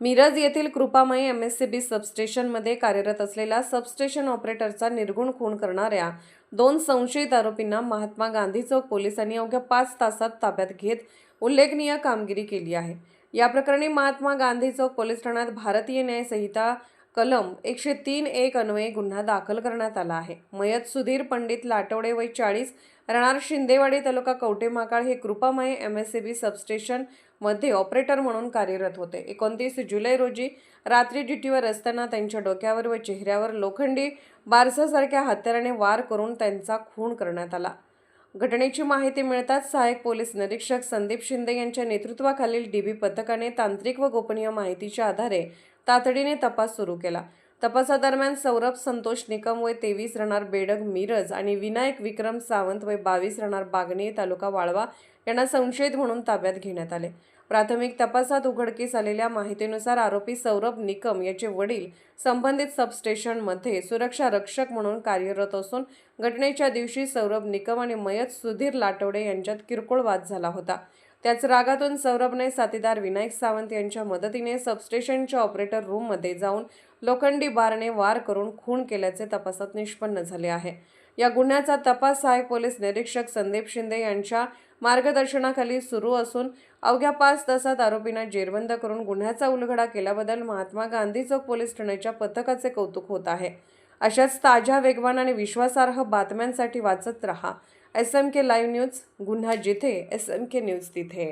मिरज येथील कृपामयी एमएससीबी सबस्टेशनमध्ये कार्यरत असलेल्या सबस्टेशन ऑपरेटरचा निर्घृण खून करणाऱ्या 2 संशयित आरोपींना महात्मा गांधी चौक पोलिसांनी अवघ्या 5 तासात ताब्यात घेत उल्लेखनीय कामगिरी केली आहे। या प्रकरणी महात्मा गांधी चौक पोलीस ठाण्यात भारतीय न्याय संहिता कलम 103(1) अन्वये गुन्हा दाखल करण्यात आला आहे। मयत सुधीर पंडित लाटवडे वय 40 राहणार शिंदेवाडी तालुका कवठेमहांकाळ हे कृपामयी एमएससीबी सबस्टेशन मध्ये ऑपरेटर म्हणून कार्यरत होते। 29 जुलै रोजी रात्री ड्युटीवर असताना त्यांच्या डोक्यावर व चेहऱ्यावर लोखंडी बारसासारख्या हत्याराने वार करून त्यांचा खून करण्यात आला। घटनेची माहिती मिळताच सहाय्यक पोलीस निरीक्षक संदीप शिंदे यांच्या नेतृत्वाखालील डीबी पथकाने तांत्रिक व गोपनीय माहितीच्या आधारे तातडीने तपास सुरू केला। तपासादरम्यान सौरभ संतोष निकम वय 23 राहणार बेडग मिरज आणि विनायक विक्रम सावंत वय 22 राहणार बागणी तालुका वाळवा यांना संशयित म्हणून ताब्यात घेण्यात आले। प्राथमिक तपासात उघडकीस आलेल्या माहितीनुसार आरोपी सौरभ निकम याचे वडील संबंधित सबस्टेशनमध्ये सुरक्षा रक्षक म्हणून कार्यरत असून घटनेच्या दिवशी सौरभ निकम आणि मयत सुधीर लाटवडे यांच्यात किरकोळ वाद झाला होता। त्याच रागातून सौरभने साथीदार विनायक सावंत यांच्या मदतीने सबस्टेशनच्या ऑपरेटर रूममध्ये जाऊन लोखंडी बारने वार करून खून केल्याचे तपासात निष्पन्न झाले आहे। या गुन्ह्याचा तपास सहाय्यक पोलीस निरीक्षक संदीप शिंदे यांच्या मार्गदर्शनाखाली सुरू असून अवघ्या 5 तासात आरोपींना जेरबंद करून गुन्ह्याचा उलगडा केल्याबद्दल महात्मा गांधी चौक पोलीस ठाण्याच्या पथकाचे कौतुक होत आहे। अशाच ताज्या, वेगवान आणि विश्वासार्ह बातम्यांसाठी वाचत रहा SMK लाईव्ह न्यूज। गुन्हा जिथे SMK न्यूज तिथे।